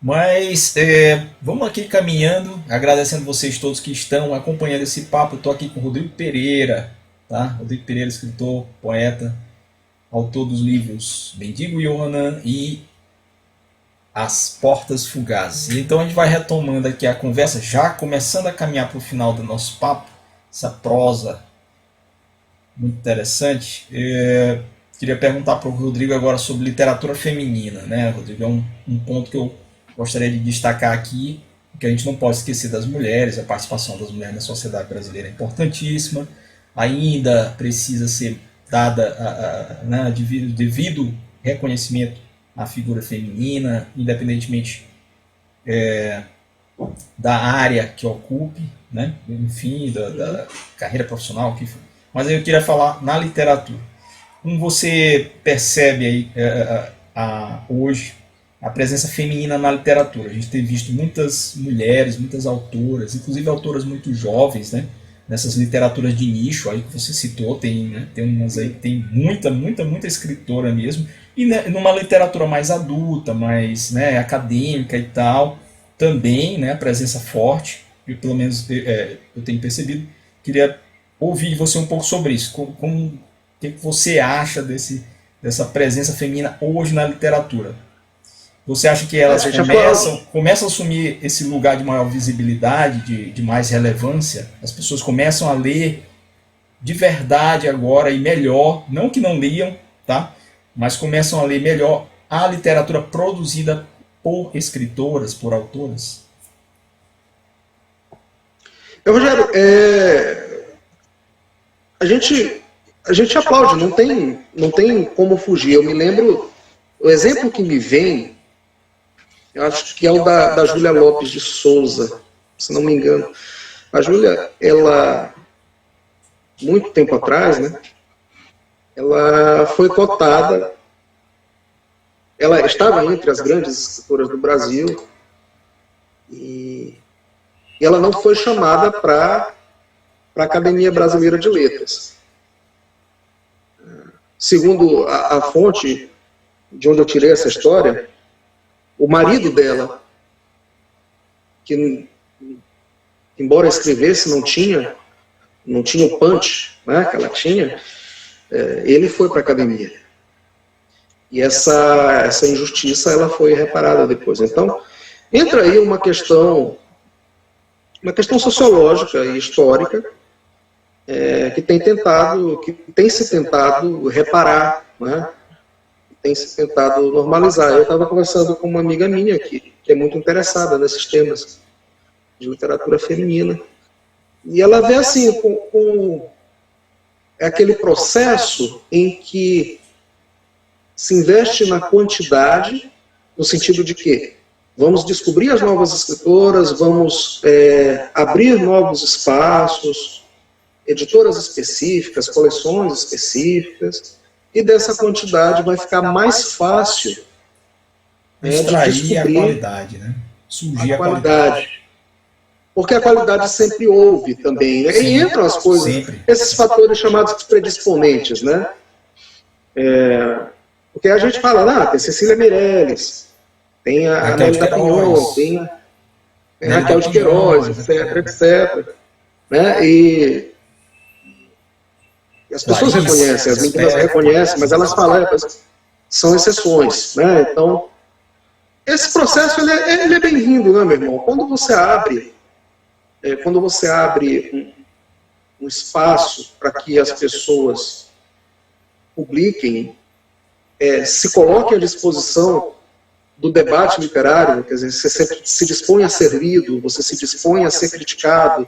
Mas vamos aqui caminhando, agradecendo vocês todos que estão acompanhando esse papo. Eu estou aqui com o Rodrigo Pereira, tá? Rodrigo Pereira, escritor, poeta, autor dos livros Mendigo Yohanan e As Portas Fugazes. Então a gente vai retomando aqui a conversa, já começando a caminhar para o final do nosso papo, essa prosa muito interessante. Queria perguntar para o Rodrigo agora sobre literatura feminina, né, Rodrigo? É um ponto que eu gostaria de destacar aqui, que a gente não pode esquecer das mulheres, a participação das mulheres na sociedade brasileira é importantíssima, ainda precisa ser dada né, devido reconhecimento à figura feminina, independentemente da área que ocupe, né, enfim, da carreira profissional, que for. Mas eu queria falar na literatura. Como você percebe aí hoje a presença feminina na literatura? A gente tem visto muitas mulheres, muitas autoras, inclusive autoras muito jovens, né? Nessas literaturas de nicho aí que você citou, tem, né, tem umas aí, tem muita escritora mesmo. E né, numa literatura mais adulta, mais né, acadêmica e tal, também, né, presença forte, e pelo menos eu tenho percebido. Queria ouvir de você um pouco sobre isso. O que você acha dessa presença feminina hoje na literatura? Você acha que A elas gente aplaude. começam a assumir esse lugar de maior visibilidade, de mais relevância? As pessoas começam a ler de verdade agora e melhor, não que não leiam, tá? Mas começam a ler melhor a literatura produzida por escritoras, por autoras? Rogério, a gente, a gente aplaude, não tem como fugir. Eu me lembro, o exemplo que me vem, eu acho que é o da Júlia Lopes de Souza, se não me engano. A Júlia, ela, muito tempo atrás, né, ela foi cotada, ela estava entre as grandes escritoras do Brasil, e, e ela não foi chamada para a Academia Brasileira de Letras. Segundo a fonte de onde eu tirei essa história, o marido dela, que embora escrevesse, não tinha o punch, né, que ela tinha, ele foi para a academia. E essa injustiça ela foi reparada depois. Então, entra aí uma questão sociológica e histórica que tem se tentado reparar, né? Tem se tentado normalizar. Eu estava conversando com uma amiga minha que é muito interessada nesses temas de literatura feminina, e ela vê assim, é aquele processo em que se investe na quantidade, no sentido de que vamos descobrir as novas escritoras, vamos abrir novos espaços, editoras específicas, coleções específicas, e dessa quantidade vai ficar mais fácil de Extrair a descobrir qualidade, né? a Surgir a qualidade. qualidade. Porque a qualidade sempre houve também, né? E Sim, entram as coisas, sempre. esses fatores chamados predisponentes, né? Porque a gente fala, tem Cecília Meirelles, tem a Raquel Nelly de da Pinhon, Queiroz, tem a Nelly da Raquel de Queiroz, Pinhon, etc, etc. Né? E as pessoas Clarice reconhecem, as meninas Lispector. reconhecem, mas elas falam, são exceções. Né? Então, esse processo ele é bem-vindo, né, meu irmão? Quando você abre um espaço para que as pessoas publiquem, se coloquem à disposição do debate literário, quer dizer, você sempre se dispõe a ser lido, você se dispõe a ser criticado,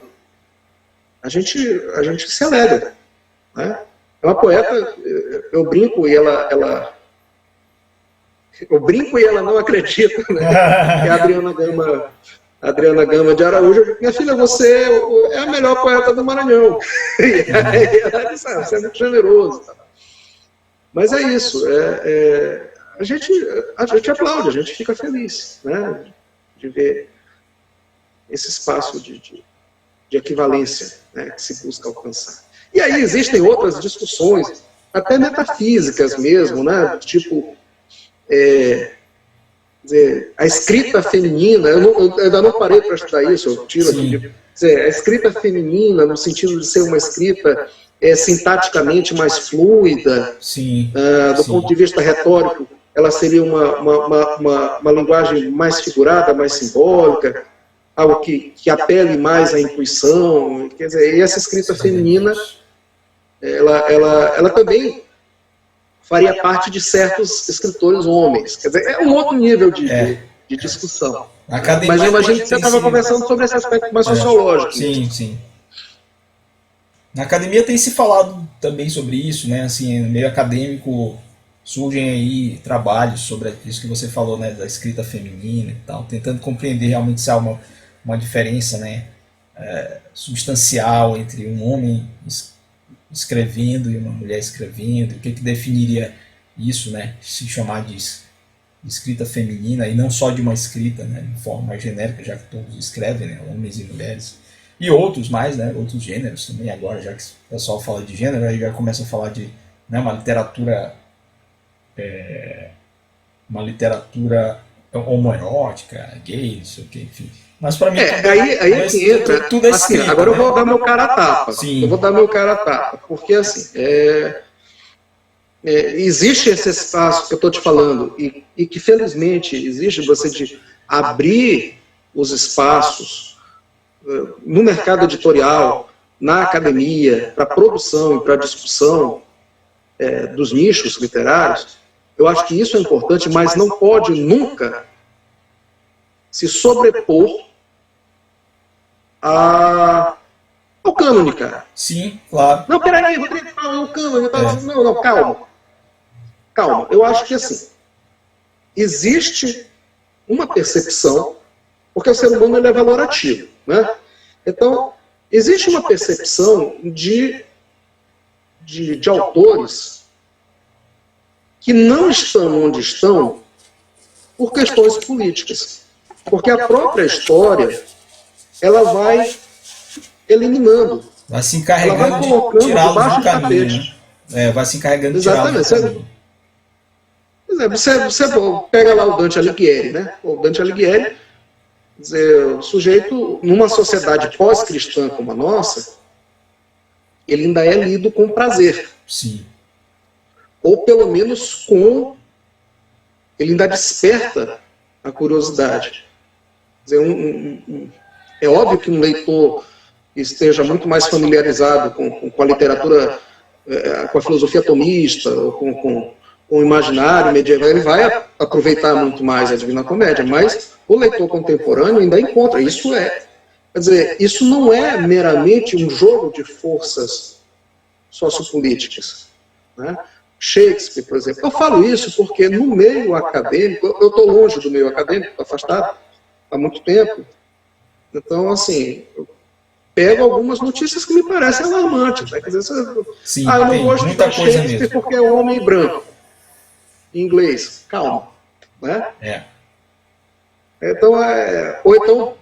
a gente se alegra. Né? É uma poeta, eu brinco e ela não acredita, né? Que é a Adriana Gama de Araújo. Minha filha, você é a melhor poeta do Maranhão. E aí ela disse, você é muito generoso. Mas é isso, a gente aplaude, a gente fica feliz, né, de ver esse espaço de equivalência, né, que se busca alcançar. E aí existem outras discussões, até metafísicas mesmo, né, tipo, dizer, a escrita feminina, eu ainda não parei para estudar isso, eu tiro aqui, quer dizer, a escrita feminina, no sentido de ser uma escrita sintaticamente mais fluida, do ponto de vista retórico, ela seria uma linguagem mais figurada, mais simbólica, algo que apele mais à intuição, quer dizer, e essa escrita feminina, ela também faria parte de certos escritores homens, quer dizer, é um outro nível de discussão. Mas eu imagino que você estava conversando sobre esse aspecto mais sociológico. Sim. Na academia tem se falado também sobre isso, né? Assim, no meio acadêmico surgem aí trabalhos sobre isso que você falou, né? Da escrita feminina e tal, tentando compreender realmente se há uma diferença, né? Substancial entre um homem escrevendo e uma mulher escrevendo, o que definiria isso, né? Se chamar de escrita feminina, e não só de uma escrita, né? De forma mais genérica, já que todos escrevem, né? Homens e mulheres. E outros mais, né? Outros gêneros também, agora, já que o pessoal fala de gênero, aí já começa a falar de, né, uma literatura homoerótica, gay, não sei o que, enfim. Mas para mim aí que entra, tudo é escrito, assim, agora né? eu vou dar meu cara a tapa. Sim. Eu vou dar meu cara a tapa, porque assim, existe esse espaço que eu estou te falando, e que felizmente existe você de abrir os espaços no mercado editorial, na academia, para produção e para discussão dos nichos literários. Eu acho que isso é importante, mas não pode nunca se sobrepor ao cânone, cara. Sim, claro. Não, peraí, Rodrigo, o cânone. Não, calma. Eu acho que assim, existe uma percepção, porque o ser humano ele é valorativo, né? Então, existe uma percepção de autores que não estão onde estão por questões políticas. Porque a própria história, ela vai eliminando. Vai se encarregando de tirá-los do caminho. Né? Vai se encarregando de tirá-los do caminho. Você pega lá o Dante Alighieri, né? O Dante Alighieri, o sujeito, numa sociedade pós-cristã como a nossa, ele ainda é lido com prazer. Sim. Ou pelo menos ele ainda desperta a curiosidade. Quer dizer, é óbvio que um leitor esteja muito mais familiarizado com a literatura, com a filosofia tomista, com o imaginário medieval, ele vai aproveitar muito mais a Divina Comédia, mas o leitor contemporâneo ainda encontra. Quer dizer, isso não é meramente um jogo de forças sociopolíticas, né? Shakespeare, por exemplo. Eu falo isso porque no meio acadêmico, eu estou longe do meio acadêmico, estou afastado há muito tempo. Então, assim, eu pego algumas notícias que me parecem alarmantes. Né? Quer dizer, sim, eu não gosto de Shakespeare porque é um homem branco. Em inglês, calma. Né? Então, ou então,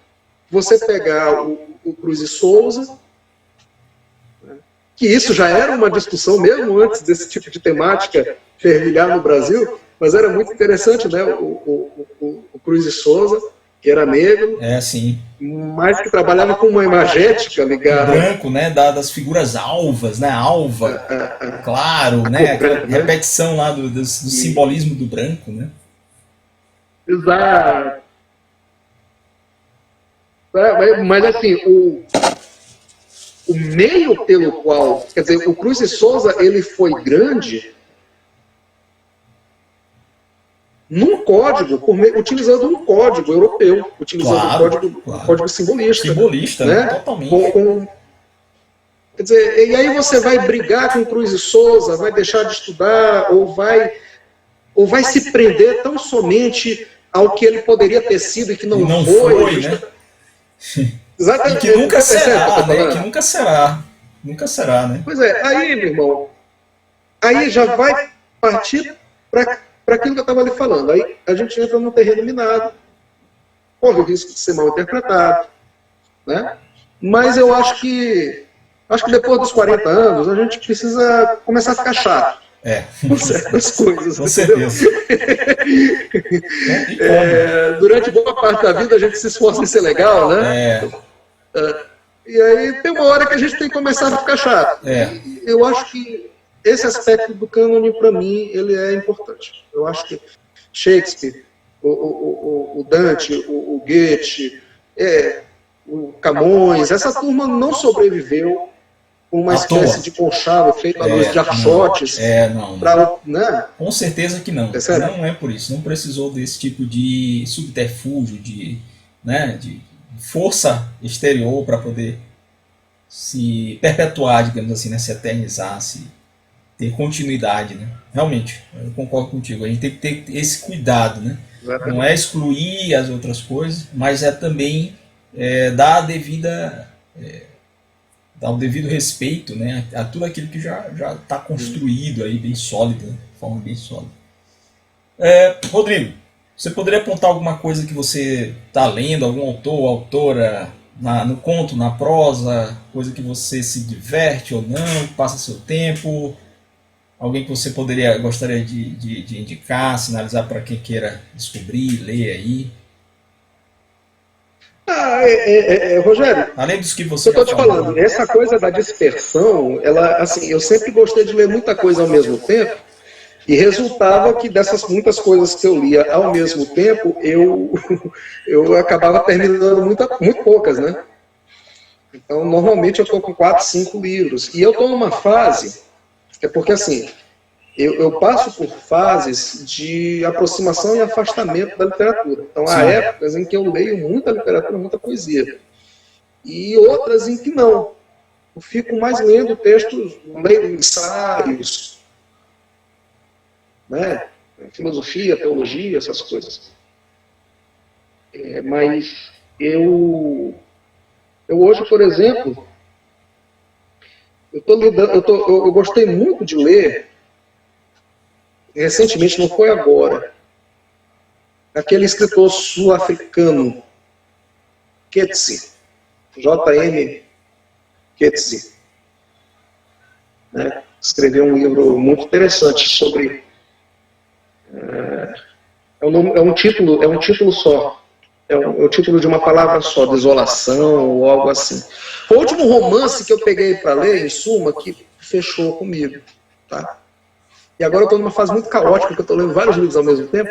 você pegar o Cruz e Souza, que isso já era uma discussão mesmo antes desse tipo de temática fervilhar no Brasil, mas era muito interessante, né? O Cruz e Souza, que era negro, sim. mas que trabalhava com uma imagética ligada... O branco, né? Das figuras alvas, né? Alva, claro, né? Aquela repetição lá do simbolismo do branco, né? Exato. Mas assim, o meio pelo qual, quer dizer, o Cruz e Souza, ele foi grande num código, utilizando um código europeu, utilizando um código simbolista. Simbolista, né? Totalmente. Quer dizer, e aí você vai brigar com Cruz e Souza, vai deixar de estudar, ou vai se prender tão somente ao que ele poderia ter sido e que não foi, né? Exatamente. E que nunca será, né? Que nunca será. Nunca será, né? Pois é, aí, meu irmão, aí já vai partir para aquilo que eu estava ali falando. Aí a gente entra num terreno minado, corre o risco de ser mal interpretado, né? Mas eu acho que depois dos 40 anos a gente precisa começar a ficar chato. É, com certas coisas. com Entendeu? certeza. E como? Durante boa parte da vida a gente se esforça em ser legal, né? É, E aí tem uma hora que a gente tem que começar a ficar chato. é, E eu acho que esse aspecto do cânone, para mim, ele é importante. Eu acho que Shakespeare, o Dante, o Goethe, o Camões, essa turma não sobreviveu com uma à toa. espécie de conchavo feito à luz de Não. archotes. Não. Né? Com certeza que não. Percebe? Não é por isso. Não precisou desse tipo de subterfúgio, de força exterior para poder se perpetuar, digamos assim, né? Se eternizar, se ter continuidade, né? Realmente, eu concordo contigo. A gente tem que ter esse cuidado, né? Não é excluir as outras coisas, mas é também dar a devida dar o devido respeito, né, a tudo aquilo que já está construído aí bem sólido, né, de forma bem sólida. Rodrigo, você poderia apontar alguma coisa que você está lendo, algum autor ou autora, no conto, na prosa, coisa que você se diverte ou não, passa seu tempo, alguém que você gostaria de indicar, sinalizar para quem queira descobrir, ler aí? Rogério, Além dos que eu você já estou te falou. falando, essa coisa da dispersão, ela, assim, eu sempre gostei de ler muita coisa ao mesmo tempo, e resultava que dessas muitas coisas que eu lia ao mesmo tempo, eu acabava terminando muito poucas, né? Então, normalmente eu estou com 4, 5 livros. E eu estou numa fase, porque assim, eu passo por fases de aproximação e afastamento da literatura. Então, há Sim. épocas em que eu leio muita literatura, muita poesia. E outras em que não. Eu fico mais lendo textos, leio ensaios, né? Filosofia, teologia, essas coisas. Mas eu hoje, por exemplo, eu gostei muito de ler, recentemente, não foi agora, aquele escritor sul-africano, Coetzee, J.M. Coetzee, né? Escreveu um livro muito interessante sobre... É um título só. É o título de uma palavra só, desolação ou algo assim. Foi o último romance que eu peguei para ler, em suma, que fechou comigo. Tá? E agora eu estou numa fase muito caótica, porque eu estou lendo vários livros ao mesmo tempo.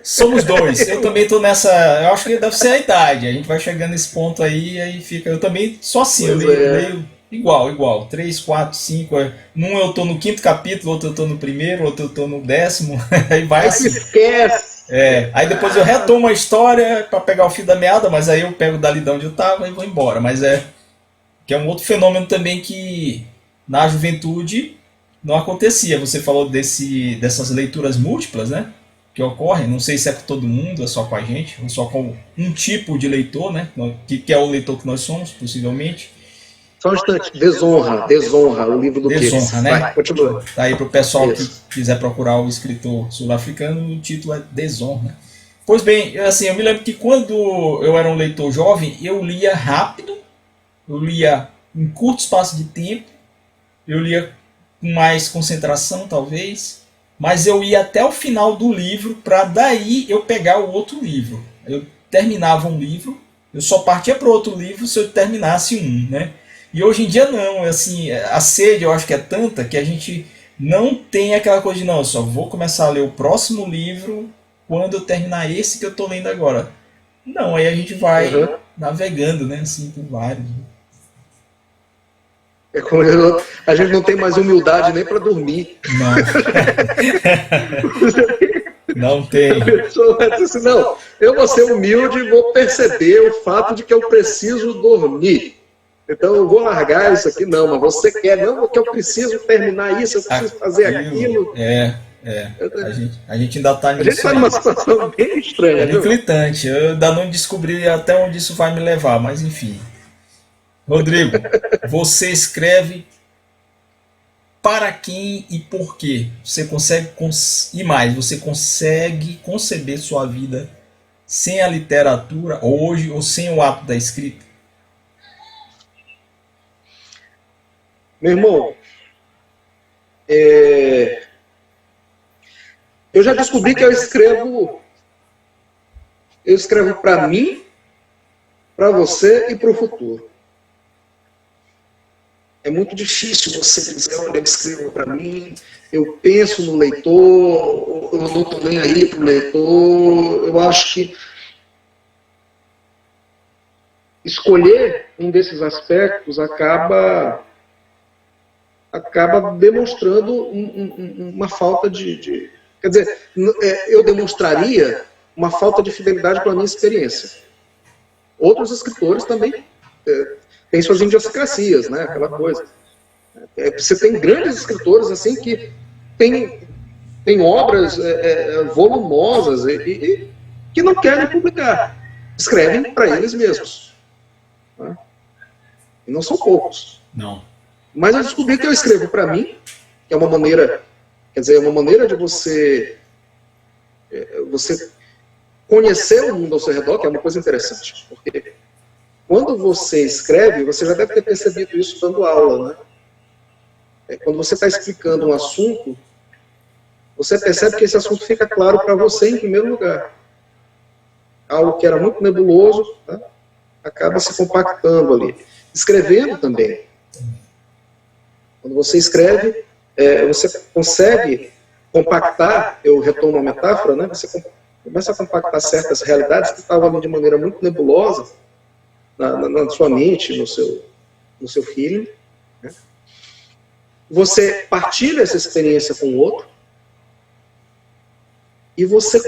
Somos dois. Eu também estou nessa. Eu acho que deve ser a idade. A gente vai chegando nesse ponto aí fica. Eu também sou assim, eu leio igual. 3, 4, 5. Num eu estou no 5º capítulo, outro eu estou no primeiro, outro eu estou no 10º. Aí vai assim. Esquece! Aí depois eu retomo a história para pegar o fio da meada, mas aí eu pego dali de onde eu estava e vou embora. Mas que é um outro fenômeno também que na juventude não acontecia. Você falou dessas leituras múltiplas, né? Que ocorrem. Não sei se é com todo mundo, é só com a gente, ou só com um tipo de leitor, né? Que é o leitor que nós somos, possivelmente. Só um instante. Desonra, o livro do Desonra, né? Vai, continua. Tá aí pro pessoal que quiser procurar o escritor sul-africano, o título é Desonra. Pois bem, assim, eu me lembro que quando eu era um leitor jovem, eu lia rápido, eu lia em curto espaço de tempo, eu lia com mais concentração, talvez, mas eu ia até o final do livro para daí eu pegar o outro livro. Eu terminava um livro, eu só partia para o outro livro se eu terminasse um, né? E hoje em dia não, assim, a sede eu acho que é tanta que a gente não tem aquela coisa de não, eu só vou começar a ler o próximo livro quando eu terminar esse que eu estou lendo agora. Não, aí a gente vai navegando, né, assim, por vários. A gente não tem mais humildade nem para dormir. Não tem. A pessoa vai dizer assim, não, eu vou ser humilde e vou perceber o fato de que eu preciso dormir. Então eu vou largar isso aqui, não, mas você quer, não, porque eu preciso terminar isso, eu preciso fazer aquilo. A gente ainda está nisso. A gente está numa situação bem estranha. É conflitante. Eu ainda não descobri até onde isso vai me levar, mas enfim. Rodrigo, você escreve para quem e por quê? Você consegue e mais, você consegue conceber sua vida sem a literatura hoje ou sem o ato da escrita? Meu irmão, Eu já descobri que eu escrevo para mim, para você e para o futuro. É muito difícil você dizer, olha, eu escrevo para mim, eu penso no leitor, eu não estou nem aí para o leitor. Eu acho que escolher um desses aspectos acaba demonstrando uma falta de... Quer dizer, eu demonstraria uma falta de fidelidade com a minha experiência. Outros escritores também têm suas idiosincrasias, né? Aquela coisa. Você tem grandes escritores assim que têm obras volumosas e que não querem publicar. Escrevem para eles mesmos. Né? E não são poucos. Não. Mas eu descobri que eu escrevo para mim, que é uma maneira, quer dizer, é uma maneira de você conhecer o mundo ao seu redor, que é uma coisa interessante. Porque quando você escreve, você já deve ter percebido isso dando aula, né? Quando você está explicando um assunto, você percebe que esse assunto fica claro para você em primeiro lugar. Algo que era muito nebuloso, né? Acaba se compactando ali. Escrevendo também. Quando você escreve, você consegue compactar, eu retomo a metáfora, né? Você começa a compactar certas realidades que estavam ali de maneira muito nebulosa na sua mente, no seu feeling. Né? Você partilha essa experiência com o outro e você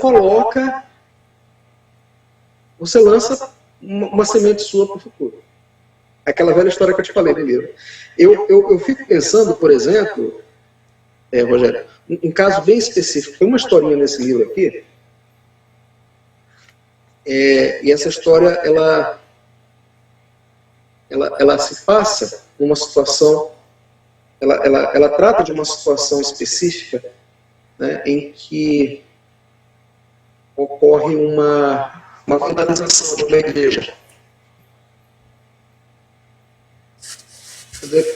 lança uma semente sua para o futuro. Aquela velha história que eu te falei no livro. Eu fico pensando, por exemplo, Rogério, um caso bem específico. Tem uma historinha nesse livro aqui, e essa história, ela se passa numa situação, ela trata de uma situação específica, né, em que ocorre uma vandalização de uma igreja.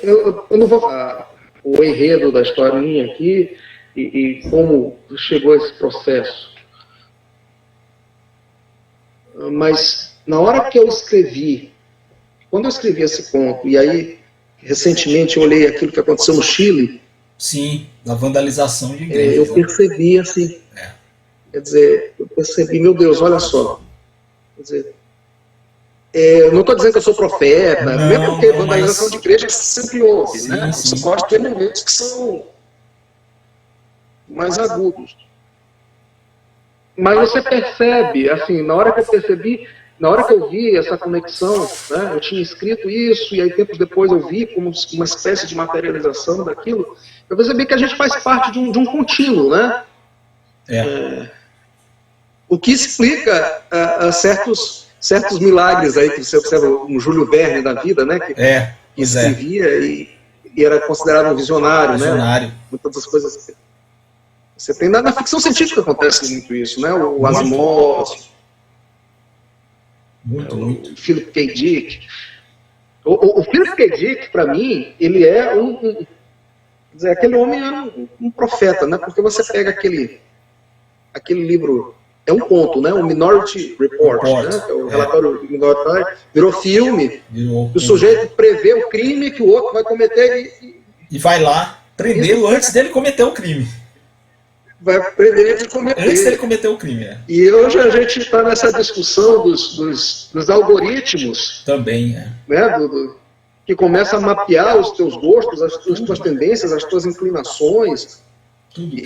Eu não vou falar o enredo da historinha aqui e como chegou a esse processo. Mas na hora que eu escrevi, quando eu escrevi esse conto, e aí recentemente eu olhei aquilo que aconteceu no Chile. Sim, da vandalização de igrejas. Eu percebi assim, quer dizer, eu percebi, meu Deus, olha só. Quer dizer, eu não estou dizendo que eu sou profeta, mesmo porque vandalização de igreja sempre houve, sim, né? Sim. Você pode ter momentos que são mais agudos. Mas você percebe, assim, na hora que eu vi essa conexão, né, eu tinha escrito isso, e aí tempos depois eu vi como uma espécie de materialização daquilo, eu percebi que a gente faz parte de um contínuo, né? O que explica certos milagres aí que você observa, um Júlio Verne da vida, né? Que escrevia e era considerado um visionário, né? Muitas das coisas. Você tem na ficção científica acontece muito isso, né? O Asimov, o Philip K. Dick. O Philip K. Dick, para mim, ele é quer dizer, aquele homem é um profeta, né? Porque você pega aquele livro. É um conto, né? O Minority Report, né? É o relatório minoritário, virou filme. O sujeito prevê o crime que o outro vai cometer e vai lá prendê-lo antes dele cometer o crime. Vai prender ele de cometer. Antes dele cometer o crime, E hoje a gente está nessa discussão dos algoritmos. Também, né? Que começa a mapear os teus gostos, as tuas tendências, as tuas inclinações. Tudo.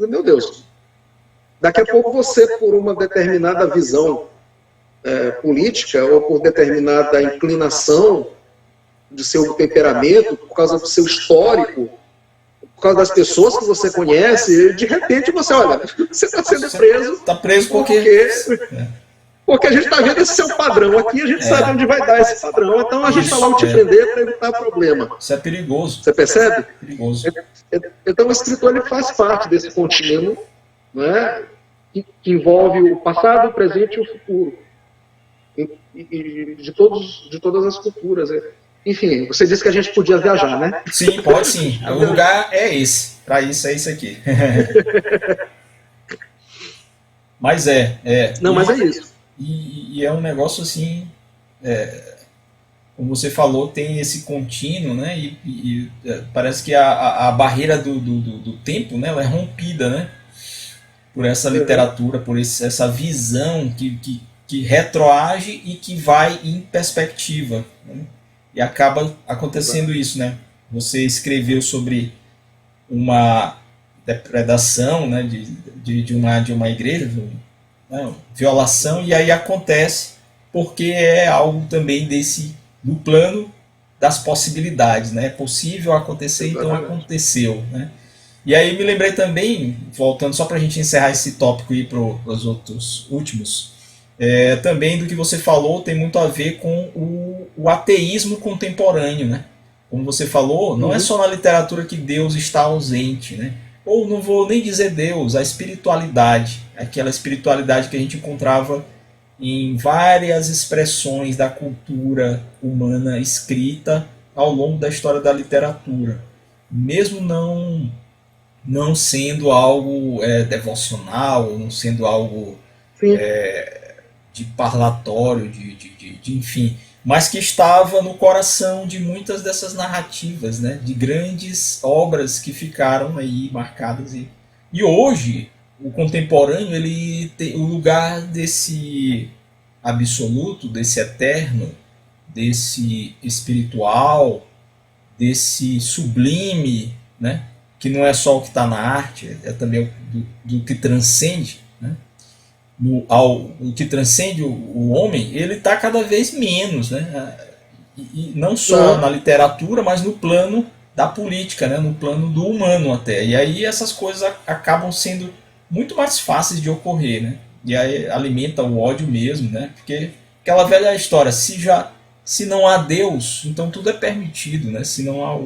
Meu Deus. Daqui a pouco você, por uma determinada visão política ou por determinada inclinação do seu temperamento, por causa do seu histórico, por causa das pessoas que você conhece, de repente você, olha, você está sendo preso. Está preso porque a gente está vendo esse seu padrão aqui, a gente sabe onde vai dar esse padrão, então a gente está lá te prender para evitar problema. Isso é perigoso. Você percebe? Perigoso. Então o escritor ele faz parte desse contínuo, né, que envolve o passado, o presente e o futuro. E de todas as culturas. Enfim, você disse que a gente podia viajar, né? Sim, pode sim. O lugar é esse. Para isso é isso aqui. Mas Não, mas é isso. e é um negócio assim, como você falou, tem esse contínuo, né? Parece que a barreira do tempo, né? Ela é rompida, né? Por essa Uhum. literatura, por essa visão que retroage e que vai em perspectiva, né? E acaba acontecendo Exato. isso, né? Você escreveu sobre uma depredação, né, de uma igreja, né, violação, e aí acontece porque é algo também desse do plano das possibilidades, né? É possível acontecer, então Exatamente. aconteceu, né? E aí me lembrei também, voltando só para a gente encerrar esse tópico e para os outros últimos, também do que você falou tem muito a ver com o ateísmo contemporâneo, né? Como você falou, não é Uhum. só na literatura que Deus está ausente, né? Ou não vou nem dizer Deus, a espiritualidade, aquela espiritualidade que a gente encontrava em várias expressões da cultura humana escrita ao longo da história da literatura. Mesmo não sendo algo devocional, não sendo algo Sim. de parlatório, enfim, mas que estava no coração de muitas dessas narrativas, né, de grandes obras que ficaram aí marcadas. E hoje, o contemporâneo, ele tem o lugar desse absoluto, desse eterno, desse espiritual, desse sublime, né, que não é só o que está na arte, é também do que transcende, né, o que transcende o homem, ele está cada vez menos, né? E não só na Não. literatura, mas no plano da política, né? No plano do humano até. E aí essas coisas acabam sendo muito mais fáceis de ocorrer, né? E aí alimenta o ódio mesmo, né? Porque aquela velha história, se não há Deus, então tudo é permitido, né? Se não há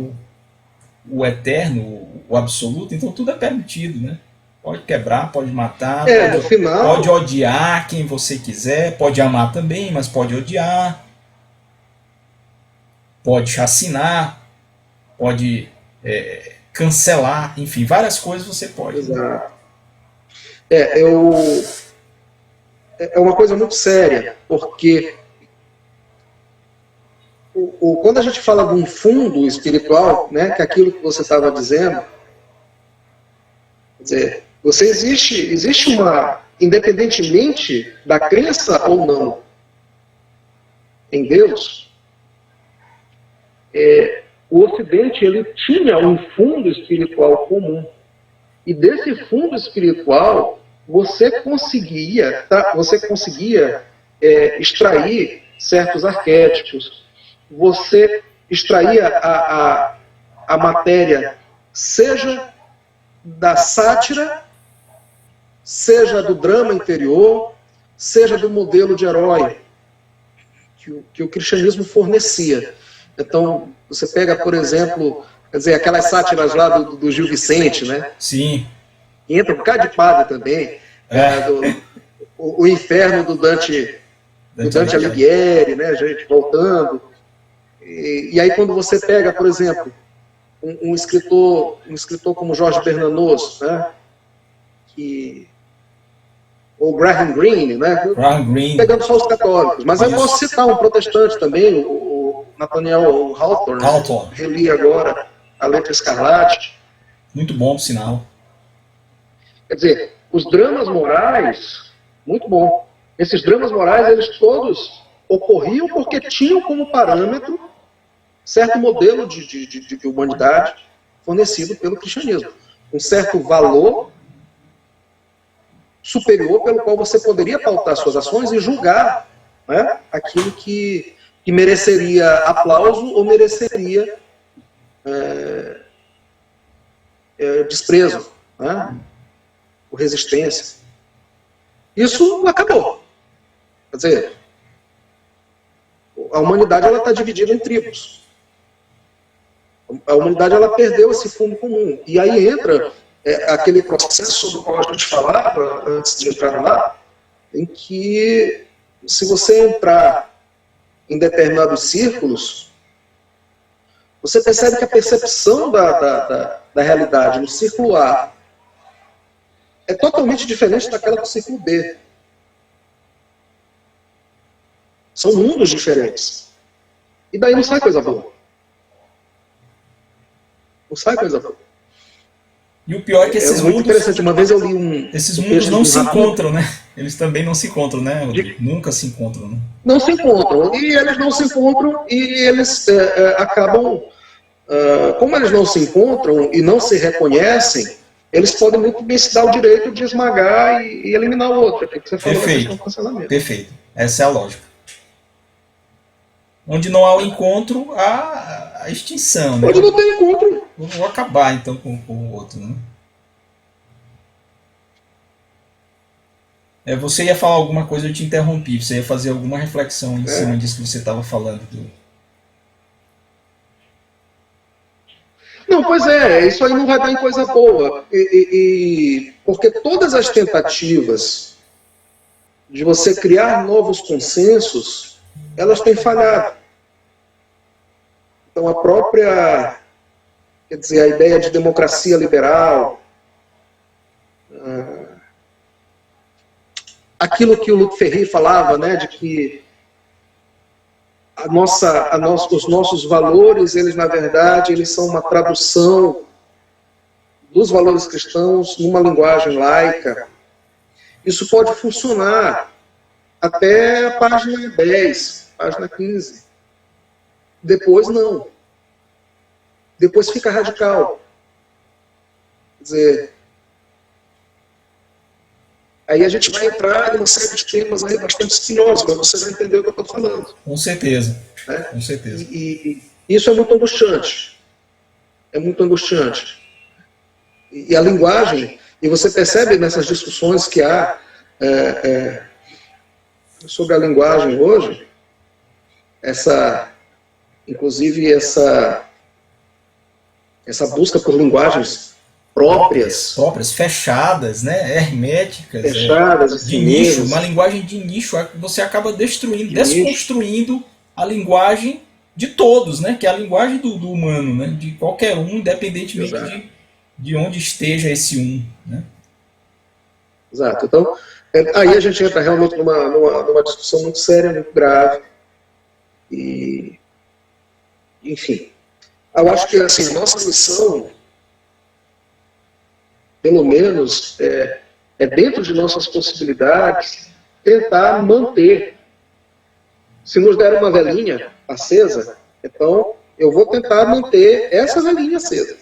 o eterno, o absoluto, então tudo é permitido, né? Pode quebrar, pode matar, No pode final, odiar quem você quiser, pode amar também, mas pode odiar, pode chacinar, pode cancelar, enfim, várias coisas você pode. Né? exato. Eu, é uma coisa muito séria, porque quando a gente fala de um fundo espiritual, né, que é aquilo que você estava dizendo, quer dizer, existe uma, independentemente da crença ou não em Deus, o Ocidente ele tinha um fundo espiritual comum. E desse fundo espiritual, você conseguia extrair certos arquétipos, você extraía a matéria, seja da sátira, seja do drama interior, seja do modelo de herói que o cristianismo fornecia. Então, você pega, por exemplo, quer dizer, aquelas sátiras lá do Gil Vicente, né? Sim, Entra um bocado de padre também, o inferno do Dante Dante Alighieri. Alighieri, né, gente, voltando. E aí quando você pega, por exemplo, um escritor como Jorge Bernanos, né, que, ou Graham Greene, né, Graham Greene, pegando só os católicos, mas eu posso citar um protestante também, o Nathaniel Hawthorne, Hawthorne, reli agora A Letra Escarlate. muito bom, por sinal. Quer dizer, os dramas morais, muito bom. Esses dramas morais, eles todos ocorriam porque tinham como parâmetro certo modelo de humanidade fornecido pelo cristianismo. Um certo valor superior pelo qual você poderia pautar suas ações e julgar, né, aquilo que mereceria aplauso ou mereceria desprezo, né, ou resistência. Isso acabou. Quer dizer, a humanidade está dividida em tribos. A humanidade ela perdeu esse fundo comum. E aí entra aquele processo do qual a gente falava antes de entrar lá, em que se você entrar em determinados círculos, você percebe que a percepção da realidade no círculo A é totalmente diferente daquela do círculo B. São mundos diferentes. E daí não sai coisa boa. Não sai coisa boa. E o pior é que esses muito mundos, interessante. Uma vez eu li esses mundos não se encontram, né? Eles também não se encontram, né, Rodrigo? Nunca se encontram, né? Não se encontram. E eles não se encontram e eles acabam... como eles não se encontram e não se reconhecem, eles podem muito bem se dar o direito de esmagar e eliminar o outro. Que você falou da questão do cancelamento. Perfeito. Essa é a lógica. Onde não há o encontro, há a extinção, né? Onde não tem encontro. Vou acabar, então, com o outro, né? Você ia falar alguma coisa, eu te interrompi. Você ia fazer alguma reflexão em cima disso que você estava falando. Não, pois isso aí não vai dar em coisa boa. Porque todas as tentativas de você criar novos consensos, elas têm falhado. Então a própria, quer dizer, a ideia de democracia liberal, aquilo que o Luc Ferry falava, né, de que os nossos valores, eles na verdade, eles são uma tradução dos valores cristãos numa linguagem laica. Isso pode funcionar até a página 10, página 15. Depois não. Depois fica radical. Quer dizer, aí a gente vai entrar em uma série de temas aí bastante espinhosos, mas você vai entender o que eu estou falando. Com certeza. Né? Com certeza. E isso é muito angustiante. É muito angustiante. E a linguagem, e você percebe nessas discussões que há sobre a linguagem hoje, inclusive essa busca por linguagens próprias, fechadas, né, herméticas, fechadas, de nicho, uma linguagem de nicho, você acaba desconstruindo a linguagem de todos, né, que é a linguagem do humano, né, de qualquer um, independentemente de onde esteja esse um, né? Exato. Então, aí a gente entra realmente numa discussão muito séria, muito grave. E, enfim, eu acho que assim, nossa missão, pelo menos, é dentro de nossas possibilidades, tentar manter. Se nos der uma velhinha acesa, então eu vou tentar manter essa velhinha acesa.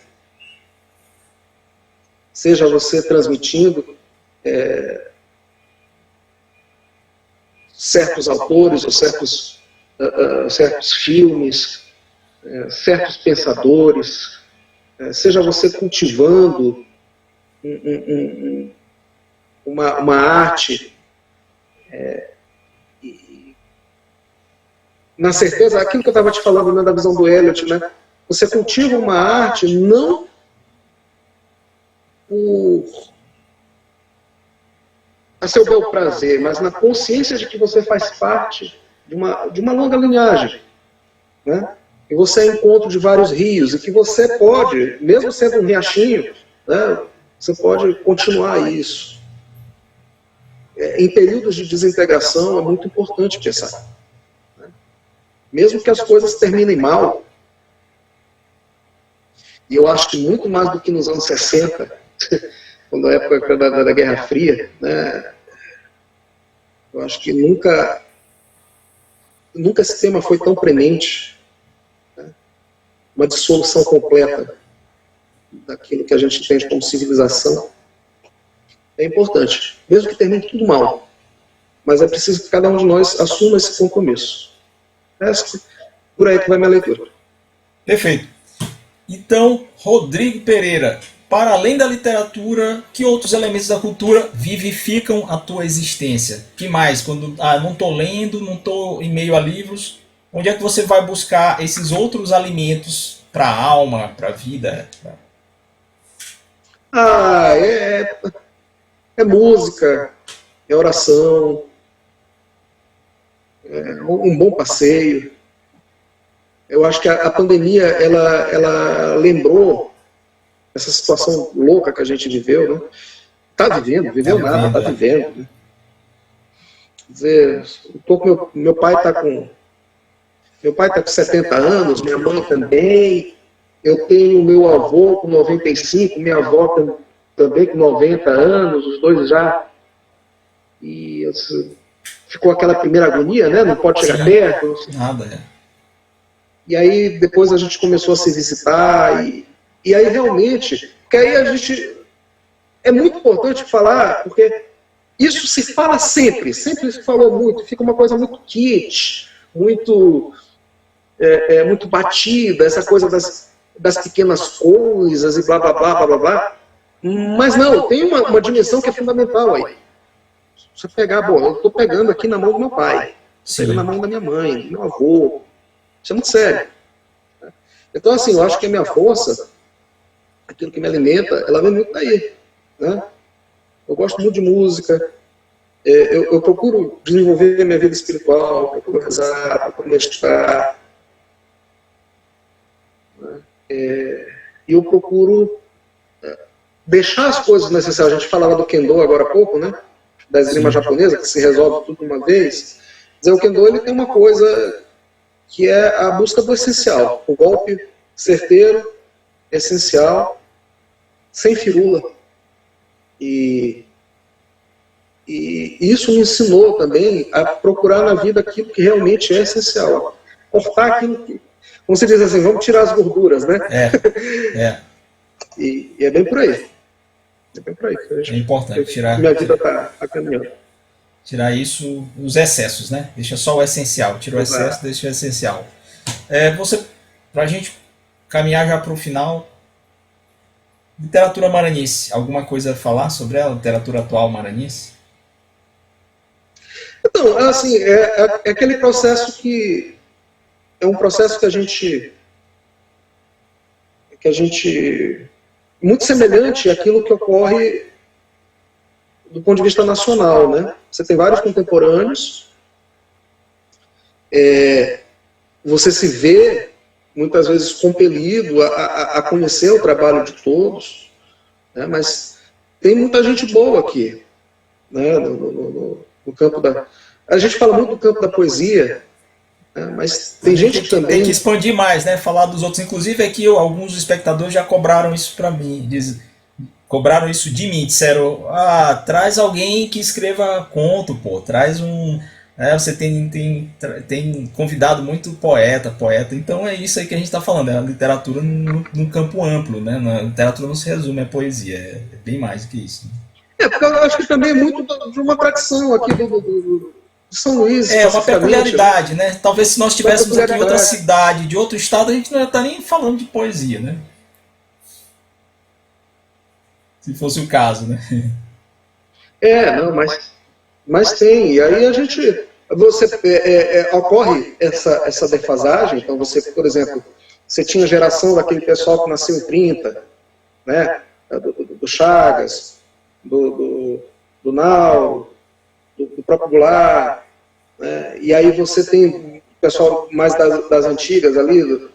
Seja você transmitindo certos autores ou certos filmes, certos pensadores, seja você cultivando uma arte, na certeza, aquilo que eu estava te falando, né, da visão do Eliot, né? Você cultiva uma arte não a seu bel prazer, mas na consciência de que você faz parte de uma longa linhagem, né? E você é encontro de vários rios, e que você pode, mesmo sendo um riachinho, né, você pode continuar isso. Em períodos de desintegração é muito importante pensar. Né? Mesmo que as coisas terminem mal, e eu acho que muito mais do que nos anos 60, quando a época da Guerra Fria, né, eu acho que nunca esse tema foi tão premente, né, uma dissolução completa daquilo que a gente entende como civilização. É importante, mesmo que termine tudo mal, mas é preciso que cada um de nós assuma esse compromisso. Por aí que vai minha leitura. Perfeito. Então, Rodrigo Pereira, para além da literatura, que outros elementos da cultura vivificam a tua existência? Que mais? Quando não estou lendo, não estou em meio a livros, onde é que você vai buscar esses outros alimentos para a alma, para a vida? É música, é oração, é um bom passeio. Eu acho que a pandemia, ela lembrou essa situação louca que a gente viveu, né? vivendo, viveu Tá nada, vivendo, tá vivendo. Né? Quer dizer, meu pai está com 70 anos, minha mãe também. Eu tenho meu avô com 95, minha avó também com 90 anos, os dois já. E assim, ficou aquela primeira agonia, né? Não pode chegar perto. Nada, é. E aí depois a gente começou a se visitar. E aí realmente, porque aí a gente. É muito importante falar, porque isso se fala sempre se falou muito, fica uma coisa muito kit, muito batida, essa coisa das pequenas coisas e blá blá blá blá blá blá. Mas não, tem uma dimensão que é fundamental aí. Você pegar, bom, eu estou pegando aqui na mão do meu pai, estou pegando na mão da minha mãe, do meu avô. Isso é muito sério. Então, assim, eu acho que a minha força, aquilo que me alimenta, ela vem muito daí. Né? Eu gosto muito de música, eu procuro desenvolver minha vida espiritual, procuro rezar, procuro meditar. Né? E eu procuro deixar as coisas necessárias. A gente falava do Kendo agora há pouco, né? Da esgrima japonesa, que se resolve tudo de uma vez. Dizer, o Kendo ele tem uma coisa que é a busca do essencial. O golpe certeiro, essencial, sem firula. E isso me ensinou também a procurar na vida aquilo que realmente é essencial. Cortar aquilo que... Como se diz assim, vamos tirar as gorduras, né? E é bem por aí. É bem por aí. É importante tirar... Minha vida está caminhando. Tirar isso, os excessos, né? Deixa só o essencial. Tira o excesso, deixa o essencial. Para a gente caminhar já para o final, literatura maranhense. Alguma coisa a falar sobre ela? Literatura atual maranhense? Então, assim, é aquele processo que... É um processo que a gente muito semelhante àquilo que ocorre do ponto de vista nacional, né? Você tem vários contemporâneos, você se vê muitas vezes compelido a conhecer o trabalho de todos, né? Mas tem muita gente boa aqui, né? No campo da... A gente fala muito do campo da poesia, mas tem gente que também... Tem que expandir mais, né? Falar dos outros. Inclusive aqui alguns espectadores já cobraram isso para mim. Cobraram isso de mim. Disseram, traz alguém que escreva conto, pô. Traz um... você tem convidado muito poeta. Então é isso aí que a gente está falando. É a literatura num campo amplo, né? A literatura não se resume à poesia. É bem mais do que isso. Né? Porque eu acho que também é muito de uma tradição aqui do São Luís. É uma peculiaridade, né? Talvez se nós estivéssemos aqui em outra cidade, de outro estado, a gente não ia estar nem falando de poesia, né? Se fosse o caso, né? Não, mas tem. E aí a gente... ocorre essa defasagem. Então você, por exemplo, você tinha a geração daquele pessoal que nasceu em 30, né? Do Chagas, do Nau, do próprio Goulart, né? E aí você tem o pessoal mais das antigas ali,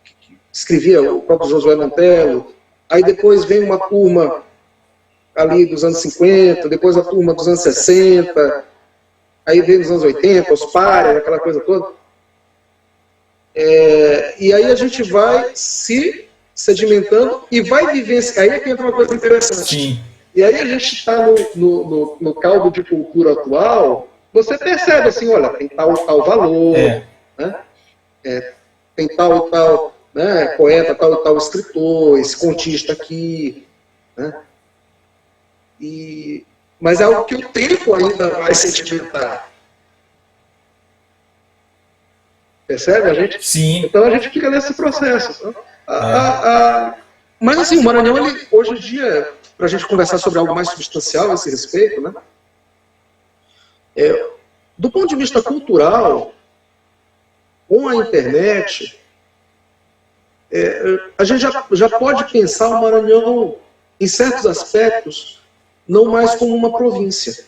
que escrevia o próprio Josué Montello. Aí depois vem uma turma ali dos anos 50, depois a turma dos anos 60, aí vem nos anos 80, os pares, aquela coisa toda. E aí a gente vai se sedimentando e vai vivenciar. Aí é que entra uma coisa interessante. Sim. E aí a gente está no caldo de cultura atual, você percebe assim, olha, tem tal valor, né? Tem tal, né, poeta, tal escritor, esse contista aqui, né? Mas é algo que o tempo ainda vai sedimentar. Percebe a gente? Sim. Então a gente fica nesse processo. Mas assim, o Maranhão, ele, hoje em dia, para a gente conversar sobre algo mais substancial a esse respeito, né? Do ponto de vista cultural, com a internet, a gente já pode pensar o Maranhão, em certos aspectos, não mais como uma província.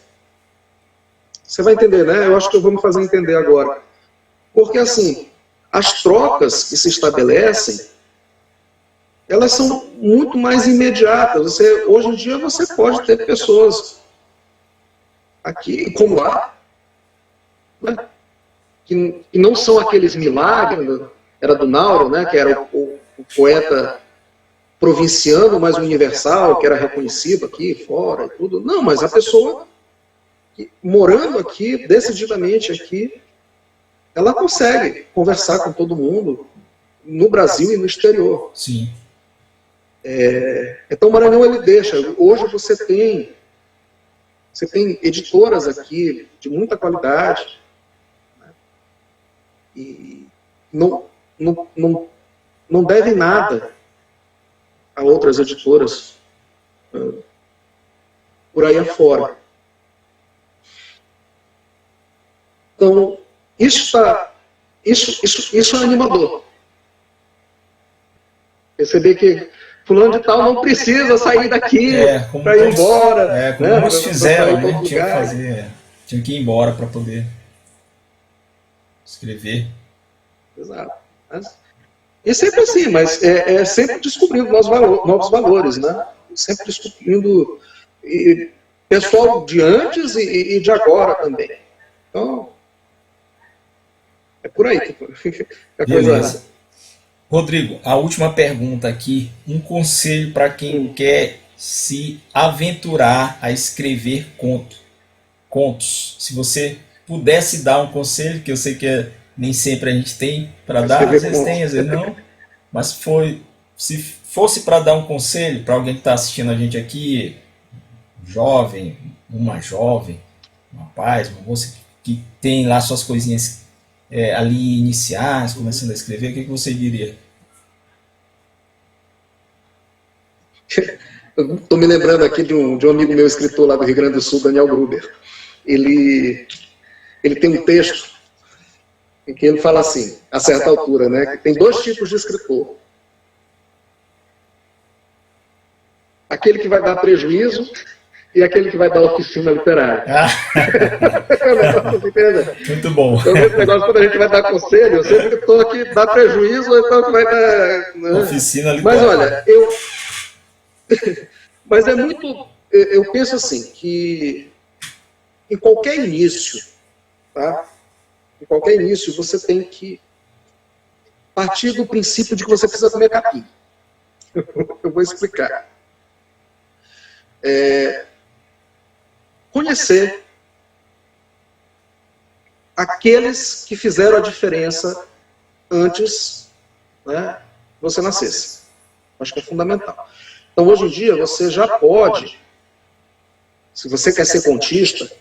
Você vai entender, né? Eu acho que eu vou me fazer entender agora. Porque, assim, as trocas que se estabelecem, elas são muito mais imediatas. Hoje em dia você pode ter pessoas aqui, como lá, né, que não são aqueles milagres, era do Nauro, né, que era o poeta provinciano, mas universal, que era reconhecido aqui, fora e tudo. Não, mas a pessoa morando aqui, decididamente aqui, ela consegue conversar com todo mundo, no Brasil e no exterior. Sim. Então o Maranhão ele deixa. Hoje você tem editoras aqui de muita qualidade, né? E não deve nada a outras editoras por aí afora. Então, isso é animador. Perceber que fulano de tal não precisa sair daqui para ir embora. Como muitos fizeram, né? Tinha que ir embora para poder escrever. Exato. E sempre assim, mas sempre descobrindo novos valores, né? Sempre descobrindo pessoal de antes e de agora também. Então, é por aí que a coisa... Rodrigo, a última pergunta aqui. Um conselho para quem quer se aventurar a escrever contos. Se você pudesse dar um conselho, que eu sei que nem sempre a gente tem para dar, às vezes tem, às vezes não. Mas se fosse para dar um conselho para alguém que está assistindo a gente aqui, jovem, um rapaz, uma moça que tem lá suas coisinhas ali iniciais, começando a escrever, o que você diria? Estou me lembrando aqui de um amigo meu, escritor lá do Rio Grande do Sul, Daniel Gruber. Ele tem um texto em que ele fala assim, a certa altura, né, que tem dois tipos de escritor. Aquele que vai dar prejuízo e aquele que vai dar oficina literária. Muito bom. Então, esse negócio, quando a gente vai dar conselho, eu sempre estou aqui, dá prejuízo, ou então que vai dar... Né? Oficina literária. Mas olha, mas é muito... Eu penso assim, que em qualquer início, tá? Em qualquer início, você tem que partir do princípio de que você precisa comer capim. Eu vou explicar. Conhecer aqueles que fizeram a diferença antes, né, que você nascesse. Acho que é fundamental. Então, hoje em dia, você já pode, se você quer ser contista,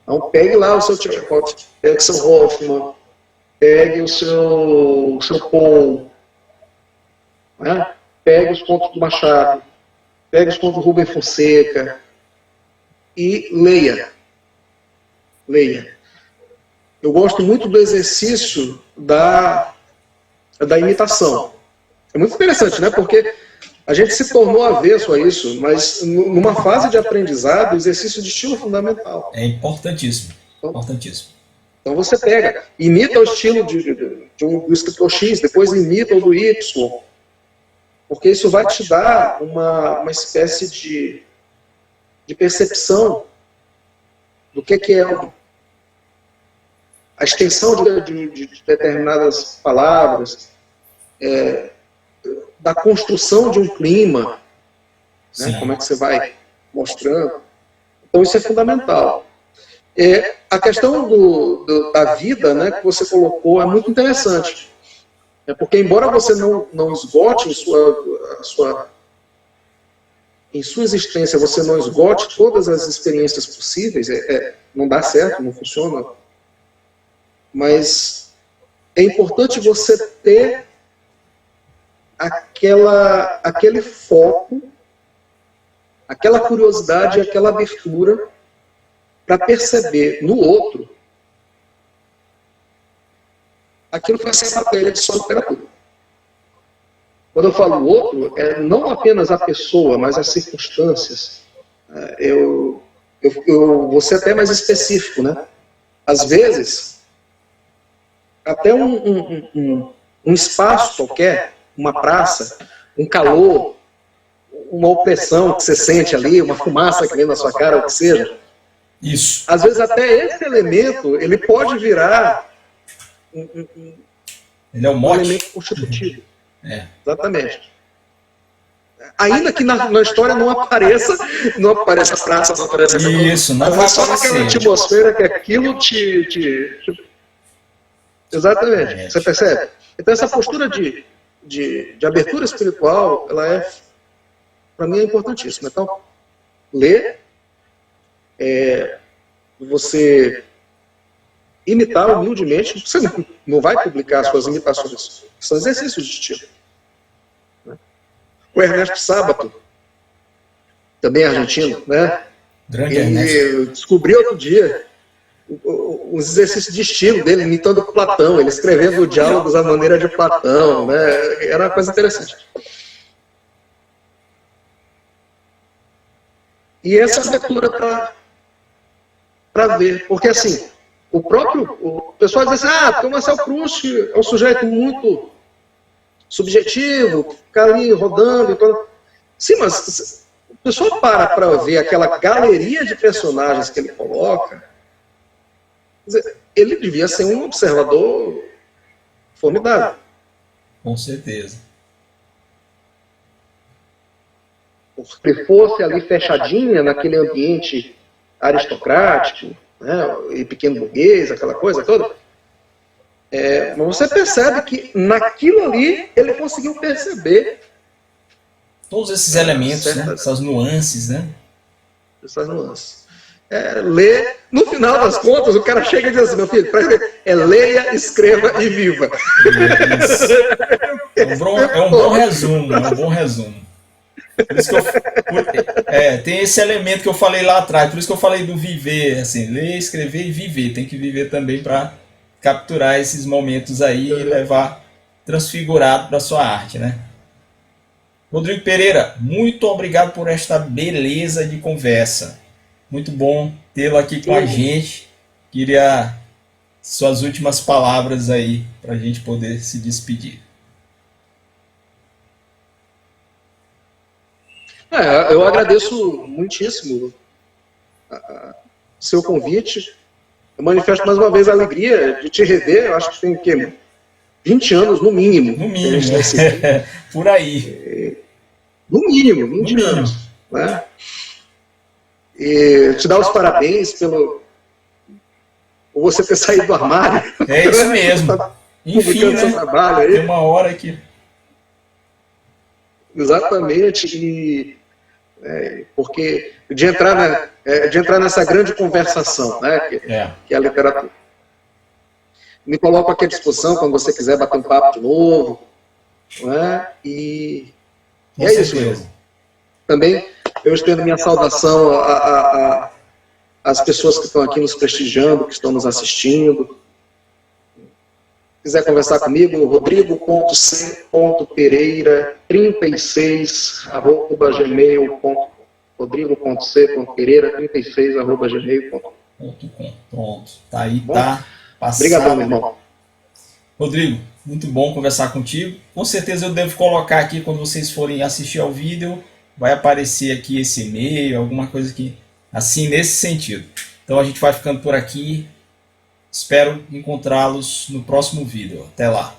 então pegue lá o seu Tchaikovsky, pegue o seu Hoffman, pegue o seu Paul, né? Pegue os contos do Machado, pegue os contos do Rubem Fonseca e leia. Leia. Eu gosto muito do exercício da imitação. É muito interessante, né? Porque a gente se tornou avesso a isso, mas numa fase de aprendizado, o exercício de estilo é fundamental. É importantíssimo. Importantíssimo. Então você pega, imita o estilo do escritor X, depois imita o do Y, porque isso vai te dar uma espécie de percepção do que é a extensão de determinadas palavras, da construção de um clima, né? Como é que você vai mostrando. Então isso é fundamental. A questão da vida, né, que você colocou é muito interessante. Porque embora você não esgote em sua existência, você não esgote todas as experiências possíveis, não dá certo, não funciona. Mas é importante você ter aquele foco, aquela curiosidade e aquela abertura para perceber no outro aquilo que vai ser a matéria de sua literatura. Quando eu falo outro, não apenas a pessoa, mas as circunstâncias. Eu vou ser até mais específico, né? Às vezes, até um espaço qualquer, uma praça, um calor, uma opressão que você sente ali, uma fumaça que vem na sua cara, o que seja. Isso. Às vezes até esse elemento, ele pode virar Ele é o um mote. elemento constitutivo. É. Exatamente. Ainda que na história não apareça a praça, não apareça Isso, não vai só aquela aparecer. atmosfera que aquilo Exatamente, você percebe? Então essa postura de abertura espiritual, ela para mim é importantíssima. Então, ler, você imitar humildemente, você não vai publicar as suas imitações, são exercícios de estilo. O Ernesto Sábato, também argentino, né? Grande Ernesto. Eu descobri outro dia os exercícios de estilo dele, imitando Platão, ele escrevendo diálogos à maneira de Platão, né? Era uma coisa interessante. E essa abertura para ver, porque assim, o pessoal diz assim, porque o Marcel Proust é um sujeito muito subjetivo, fica ali rodando. Sim, mas o pessoal para ver aquela galeria de personagens que ele coloca, ele devia ser um observador formidável. Com certeza. Se fosse ali fechadinha naquele ambiente aristocrático, né, e pequeno burguês, aquela coisa toda, mas você percebe que naquilo ali ele conseguiu perceber todos esses elementos, né? Essas nuances, né? Essas nuances. Ler, no final das contas, o cara chega e diz assim, meu filho, leia, escreva e viva. Isso. É um bom resumo, é um bom resumo. Por isso que tem esse elemento que eu falei lá atrás, por isso que eu falei do viver, assim, ler, escrever e viver. Tem que viver também para capturar esses momentos aí e levar transfigurado para sua arte, né? Rodrigo Pereira, muito obrigado por esta beleza de conversa. Muito bom tê-lo aqui com a gente. Queria suas últimas palavras aí para a gente poder se despedir. Eu agradeço muitíssimo o seu convite. Eu manifesto mais uma vez a alegria de te rever. Eu acho que tem o quê? 20 anos no mínimo. No mínimo, por aí. No mínimo, 20 anos. Né? E te dar os parabéns por você ter saído do armário. É isso mesmo. Enfim, seu trabalho aí. Tem uma hora que... Exatamente. Porque de entrar nessa grande conversação, né, que é a literatura. Me coloco aqui à disposição quando você quiser bater um papo de novo. Né, e é isso mesmo. Também eu estendo minha saudação às pessoas que estão aqui nos prestigiando, que estão nos assistindo. Se quiser conversar comigo, rodrigo.c.pereira36@gmail.com. rodrigo.c.pereira36@gmail.com. Pronto. Tá aí, bom? Tá passado. Obrigadão, meu irmão. Rodrigo, muito bom conversar contigo. Com certeza eu devo colocar aqui, quando vocês forem assistir ao vídeo, vai aparecer aqui esse e-mail, alguma coisa que assim, nesse sentido. Então a gente vai ficando por aqui. Espero encontrá-los no próximo vídeo. Até lá.